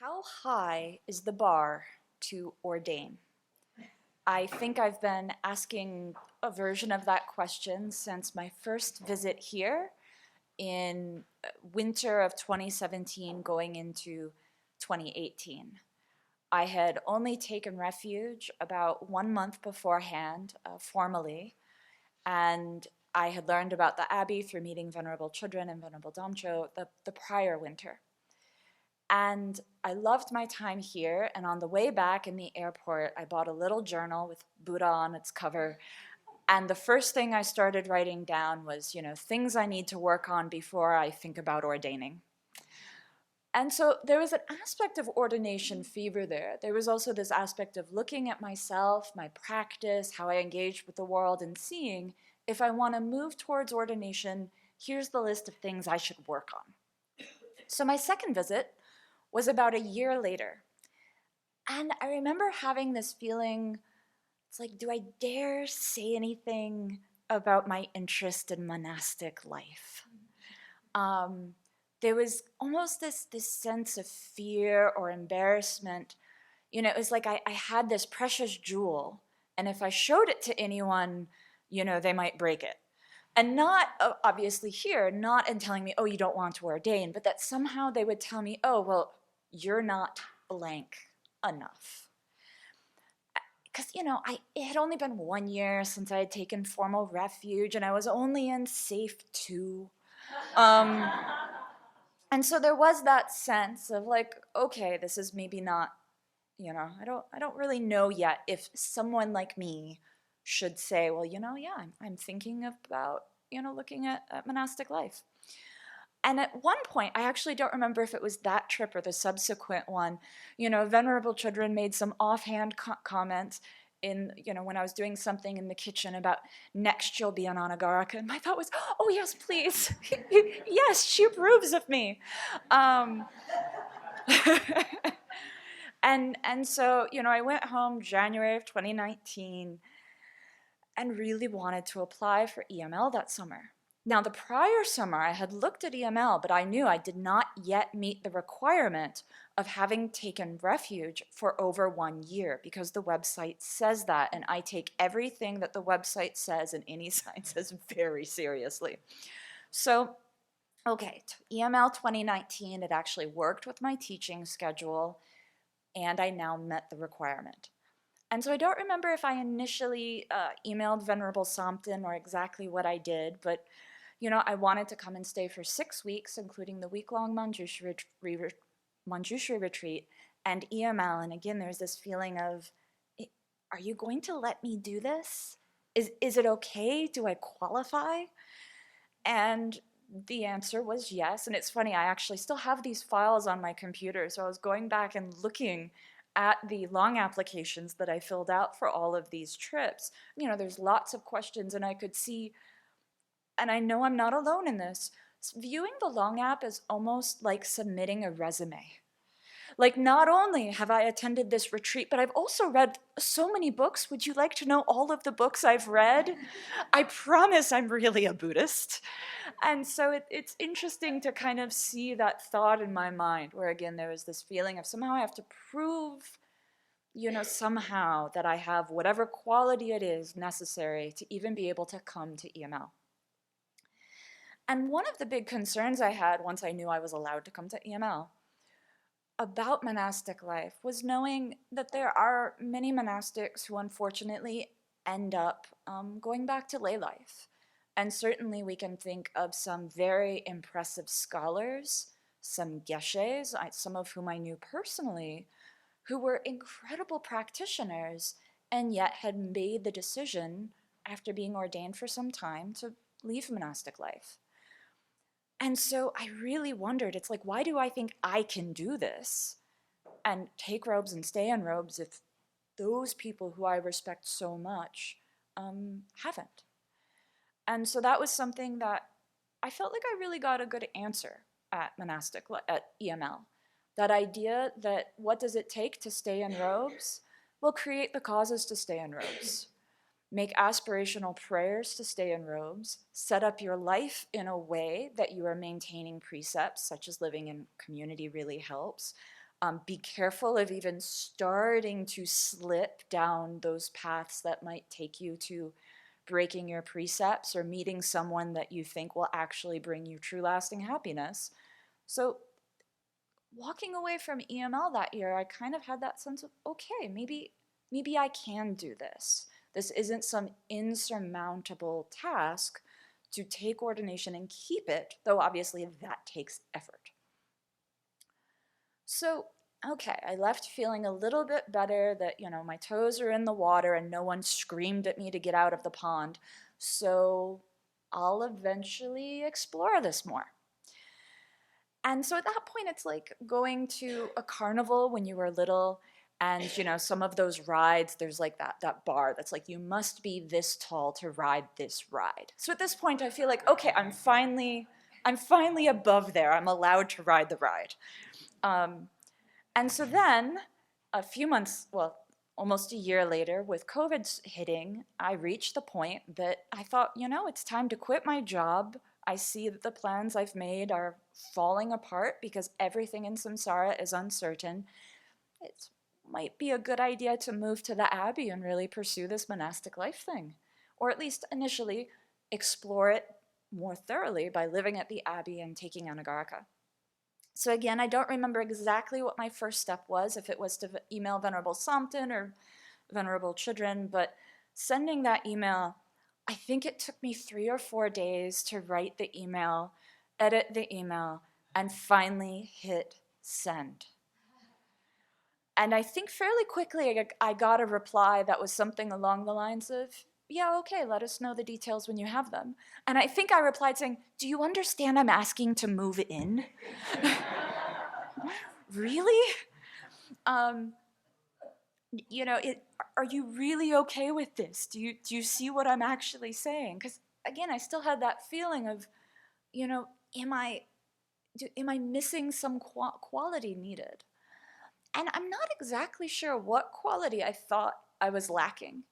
How high is the bar to ordain? I think I've been asking a version of that question since my first visit here in winter of 2017 going into 2018. I had only taken refuge about 1 month beforehand, formally, and I had learned about the Abbey through meeting venerable children and venerable Damcho the prior winter. And I loved my time here, and on the way back in the airport, I bought a little journal with Buddha on its cover, and the first thing I started writing down was, things I need to work on before I think about ordaining. And so there was an aspect of ordination fever there. There was also this aspect of looking at myself, my practice, how I engaged with the world, and seeing if I want to move towards ordination, here's the list of things I should work on. So my second visit was about a year later. And I remember having this feeling, it's like, do I dare say anything about my interest in monastic life? There was almost this sense of fear or embarrassment. It was like I had this precious jewel, and if I showed it to anyone, they might break it. And not, obviously here, not in telling me, oh, you don't want to ordain, but that somehow they would tell me, oh, well, you're not blank enough. Because, it had only been 1 year since I had taken formal refuge, and I was only in safe 2. And so there was that sense of like, okay, this is maybe not, I don't really know yet if someone like me should say, well, yeah, I'm thinking about, looking at monastic life. And at one point, I actually don't remember if it was that trip or the subsequent one, venerable children made some offhand comments when I was doing something in the kitchen about next you'll be an anagarika. And my thought was, oh, yes, please. Yes, she approves of me. And so, I went home January of 2019 and really wanted to apply for EML that summer. Now, the prior summer, I had looked at EML, but I knew I did not yet meet the requirement of having taken refuge for over 1 year, because the website says that, and I take everything that the website says and any sign says very seriously. So, okay, EML 2019, it actually worked with my teaching schedule, and I now met the requirement. And so I don't remember if I initially emailed Venerable Sompton or exactly what I did, but I wanted to come and stay for 6 weeks, including the week-long Manjushri retreat and EML. And again, there's this feeling of, are you going to let me do this? Is it okay? Do I qualify? And the answer was yes. And it's funny, I actually still have these files on my computer. So I was going back and looking at the long applications that I filled out for all of these trips. There's lots of questions, and I could see, and I know I'm not alone in this, viewing the long app is almost like submitting a resume. Like, not only have I attended this retreat, but I've also read so many books. Would you like to know all of the books I've read? I promise I'm really a Buddhist. And so it's interesting to kind of see that thought in my mind, where again, there is this feeling of somehow I have to prove, somehow that I have whatever quality it is necessary to even be able to come to EML. And one of the big concerns I had once I knew I was allowed to come to EML about monastic life was knowing that there are many monastics who unfortunately end up going back to lay life. And certainly we can think of some very impressive scholars, some geshes, some of whom I knew personally, who were incredible practitioners and yet had made the decision after being ordained for some time to leave monastic life. And so I really wondered, it's like, why do I think I can do this and take robes and stay in robes if those people who I respect so much haven't? And so that was something that I felt like I really got a good answer at EML. That idea that what does it take to stay in robes? Well, create the causes to stay in robes. Make aspirational prayers to stay in robes, set up your life in a way that you are maintaining precepts, such as living in community really helps, Be careful of even starting to slip down those paths that might take you to breaking your precepts or meeting someone that you think will actually bring you true lasting happiness. So walking away from EML that year, I kind of had that sense of, okay, maybe I can do this. This isn't some insurmountable task to take ordination and keep it, though obviously that takes effort. So, okay, I left feeling a little bit better that, my toes are in the water and no one screamed at me to get out of the pond. So I'll eventually explore this more. And so at that point, it's like going to a carnival when you were little, and some of those rides, there's like that bar that's like, you must be this tall to ride this ride. So at this point, I feel like, okay, I'm finally above there. I'm allowed to ride the ride. And so then, a few months, well, almost a year later, with COVID hitting, I reached the point that I thought, it's time to quit my job. I see that the plans I've made are falling apart because everything in samsara is uncertain. It might be a good idea to move to the Abbey and really pursue this monastic life thing, or at least initially explore it more thoroughly by living at the Abbey and taking anagarika. So again, I don't remember exactly what my first step was, if it was to email Venerable Samten or Venerable Chudrin, but sending that email, I think it took me 3 or 4 days to write the email, edit the email, and finally hit send. And I think fairly quickly I got a reply that was something along the lines of, yeah, okay, let us know the details when you have them. And I think I replied saying, do you understand I'm asking to move in? Really? Are you really okay with this? Do you see what I'm actually saying? Because again, I still had that feeling of, am I missing some quality needed? And I'm not exactly sure what quality I thought I was lacking.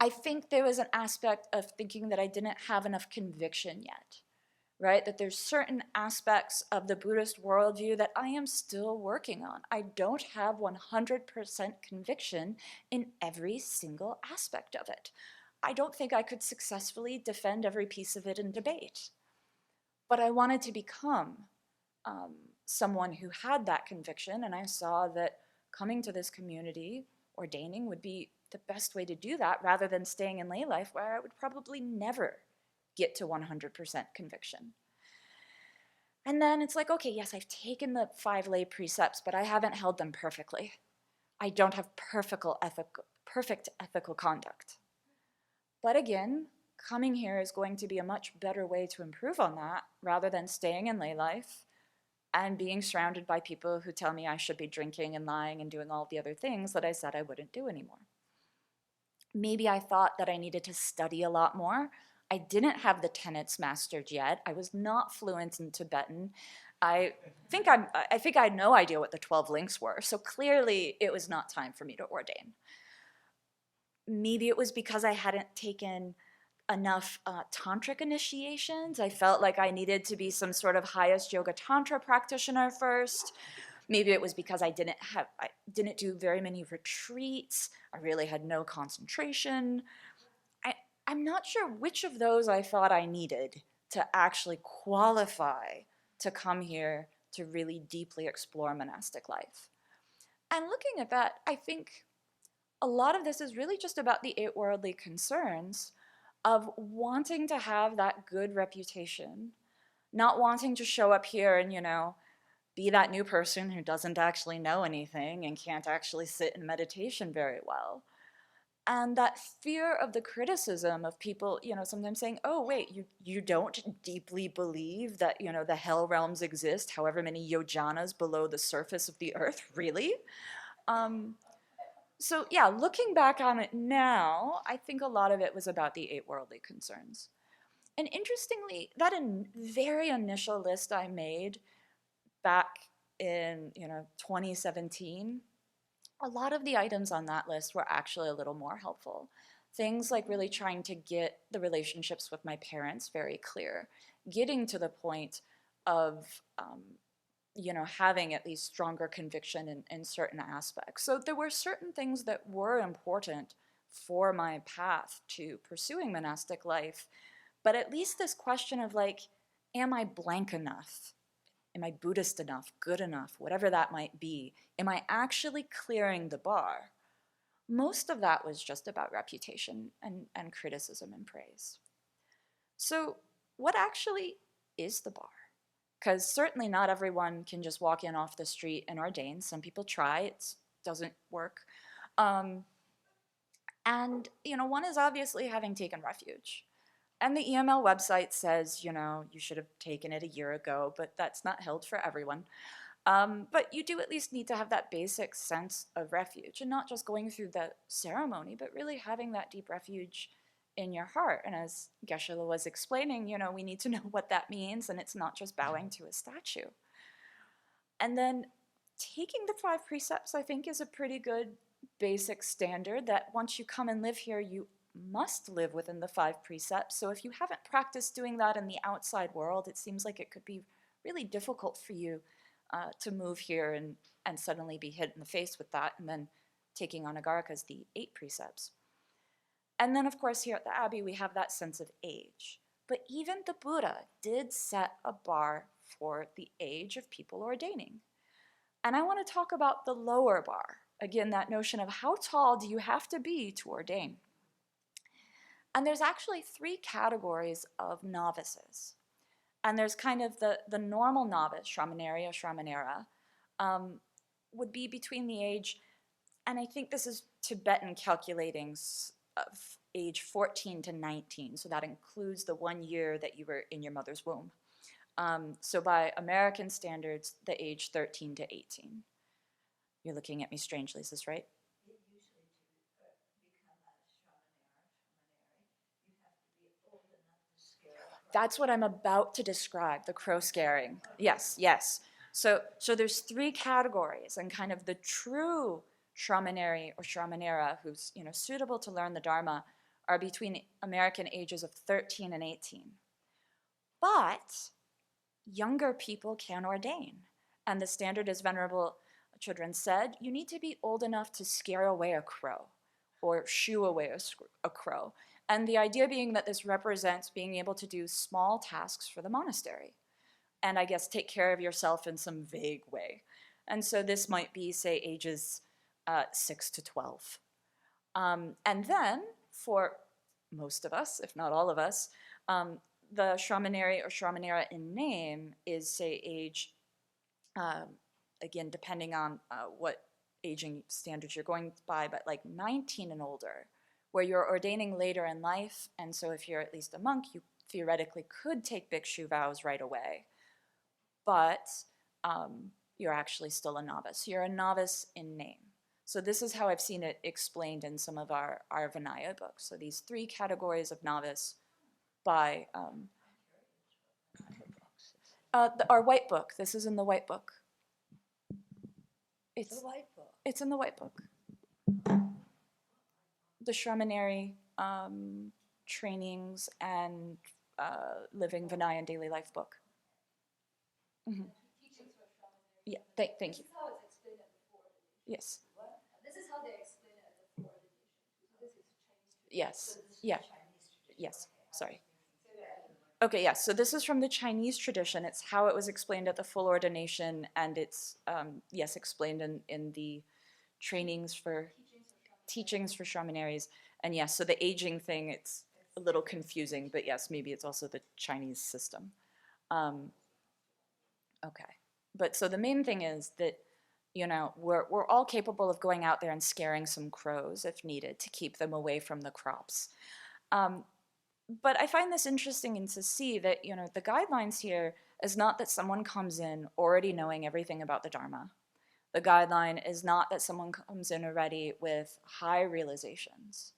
I think there was an aspect of thinking that I didn't have enough conviction yet, right? That there's certain aspects of the Buddhist worldview that I am still working on. I don't have 100% conviction in every single aspect of it. I don't think I could successfully defend every piece of it in debate. But I wanted to become someone who had that conviction, and I saw that coming to this community, ordaining, would be the best way to do that rather than staying in lay life where I would probably never get to 100% conviction. And then it's like, okay, yes, I've taken the 5 lay precepts, but I haven't held them perfectly. I don't have perfect ethical conduct. But again, coming here is going to be a much better way to improve on that rather than staying in lay life and being surrounded by people who tell me I should be drinking and lying and doing all the other things that I said I wouldn't do anymore. Maybe I thought that I needed to study a lot more. I didn't have the tenets mastered yet. I was not fluent in Tibetan. I think I had no idea what the 12 links were, so clearly it was not time for me to ordain. Maybe it was because I hadn't taken enough tantric initiations. I felt like I needed to be some sort of highest yoga tantra practitioner first. Maybe it was because I didn't do very many retreats. I really had no concentration. I'm not sure which of those I thought I needed to actually qualify to come here to really deeply explore monastic life. And looking at that, I think a lot of this is really just about the 8 worldly concerns of wanting to have that good reputation, not wanting to show up here and, be that new person who doesn't actually know anything and can't actually sit in meditation very well. And that fear of the criticism of people, sometimes saying, oh, wait, you don't deeply believe that, the hell realms exist however many yojanas below the surface of the earth? Really? So yeah, looking back on it now, I think a lot of it was about the 8 worldly concerns. And interestingly, that very initial list I made back in 2017, a lot of the items on that list were actually a little more helpful. Things like really trying to get the relationships with my parents very clear, getting to the point of having at least stronger conviction in certain aspects. So there were certain things that were important for my path to pursuing monastic life, but at least this question of like, am I blank enough? Am I Buddhist enough, good enough, whatever that might be? Am I actually clearing the bar? Most of that was just about reputation and criticism and praise. So what actually is the bar? Because certainly not everyone can just walk in off the street and ordain. Some people try, it doesn't work. And one is obviously having taken refuge. And the EML website says, you should have taken it a year ago, but that's not held for everyone. But you do at least need to have that basic sense of refuge, and not just going through the ceremony, but really having that deep refuge in your heart. And as Geshe-la was explaining, we need to know what that means, and it's not just bowing to a statue. And then taking the 5 precepts, I think, is a pretty good basic standard that once you come and live here, you must live within the 5 precepts. So if you haven't practiced doing that in the outside world, it seems like it could be really difficult for you to move here and suddenly be hit in the face with that, and then taking anagarika's the 8 precepts. And then, of course, here at the Abbey, we have that sense of age. But even the Buddha did set a bar for the age of people ordaining. And I want to talk about the lower bar. Again, that notion of how tall do you have to be to ordain? And there's actually 3 categories of novices. And there's kind of the normal novice, Shramaneri or Shramanera, would be between the age, and I think this is Tibetan calculatings, of age 14 to 19. So that includes the 1 year that you were in your mother's womb. So by American standards, the age 13 to 18. You're looking at me strangely, is this right? That's what I'm about to describe, the crow scaring. Yes, yes. So there's 3 categories, and kind of the true Shramaneri or Shramanera who's suitable to learn the Dharma are between American ages of 13 and 18. But younger people can ordain. And the standard, as Venerable Chudran said, you need to be old enough to scare away a crow or shoo away a crow. And the idea being that this represents being able to do small tasks for the monastery, and I guess take care of yourself in some vague way. And so this might be, say, ages 6 to 12. And then for most of us, if not all of us, the Shramaneri or Shramanera in name is, say, age, again, depending on what aging standards you're going by, but like 19 and older, where you're ordaining later in life. And so if you're at least a monk, you theoretically could take bhikshu vows right away. But you're actually still a novice. You're a novice in name. So this is how I've seen it explained in some of our Vinaya books. So these 3 categories of novice by our white book. This is in the white book. It's the white book. It's in the white book. The Shramaneri trainings and living Vinaya and daily life book. Mm-hmm. Yeah, thank you. This is how it's explained at the ordination. Yes. What? This is how they explain it at the ordination. So this is Chinese tradition. Yes. So this is yeah. Yes. Sorry. Okay, yes. So this is from the Chinese tradition. It's how it was explained at the full ordination, and it's yes, explained in the trainings for teachings for Shramaneris. And yes, so the aging thing, it's a little confusing, but yes, maybe it's also the Chinese system. Okay. But so the main thing is that, we're all capable of going out there and scaring some crows if needed to keep them away from the crops. But I find this interesting to see that, the guidelines here is not that someone comes in already knowing everything about the Dharma. The guideline is not that someone comes in already with high realizations.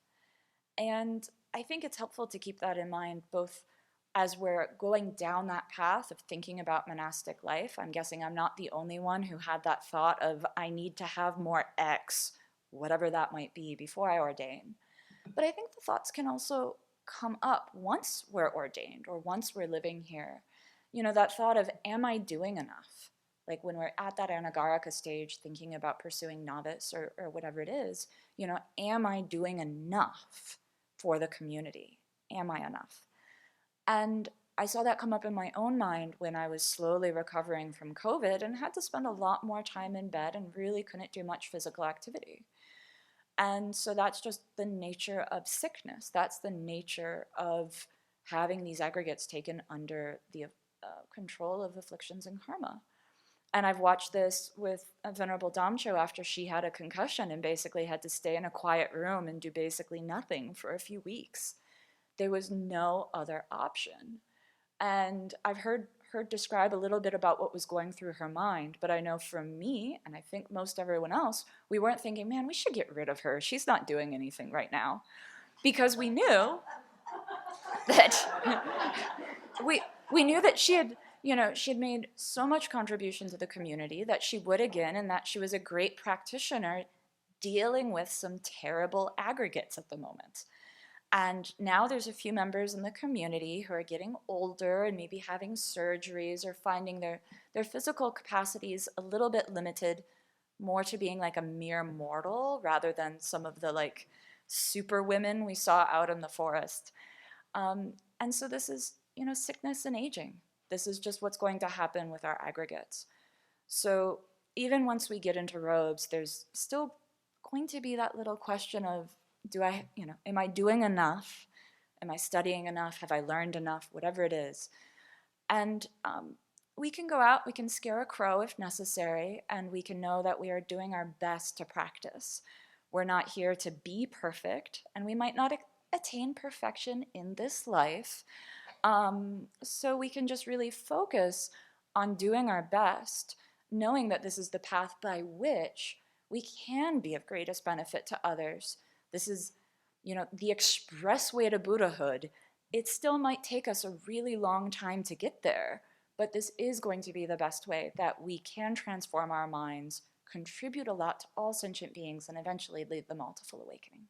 And I think it's helpful to keep that in mind, both as we're going down that path of thinking about monastic life. I'm guessing I'm not the only one who had that thought of, I need to have more X, whatever that might be, before I ordain. But I think the thoughts can also come up once we're ordained or once we're living here. That thought of, am I doing enough? Like when we're at that anagarika stage thinking about pursuing novice or whatever it is, am I doing enough for the community? Am I enough? And I saw that come up in my own mind when I was slowly recovering from COVID and had to spend a lot more time in bed and really couldn't do much physical activity. And so that's just the nature of sickness. That's the nature of having these aggregates taken under the control of afflictions and karma. And I've watched this with a Venerable Damcho after she had a concussion and basically had to stay in a quiet room and do basically nothing for a few weeks. There was no other option. And I've heard her describe a little bit about what was going through her mind, but I know from me, and I think most everyone else, we weren't thinking, man, we should get rid of her. She's not doing anything right now. Because we knew that we knew that she had made so much contribution to the community that she would again, and that she was a great practitioner dealing with some terrible aggregates at the moment. And now there's a few members in the community who are getting older and maybe having surgeries or finding their physical capacities a little bit limited, more to being like a mere mortal rather than some of the like super women we saw out in the forest. And so this is, sickness and aging. This is just what's going to happen with our aggregates. So even once we get into robes, there's still going to be that little question of, am I doing enough? Am I studying enough? Have I learned enough? Whatever it is. And we can go out, we can scare a crow if necessary, and we can know that we are doing our best to practice. We're not here to be perfect, and we might not attain perfection in this life. So we can just really focus on doing our best, knowing that this is the path by which we can be of greatest benefit to others. This is, the express way to Buddhahood. It still might take us a really long time to get there, but this is going to be the best way that we can transform our minds, contribute a lot to all sentient beings, and eventually lead them all to full awakening.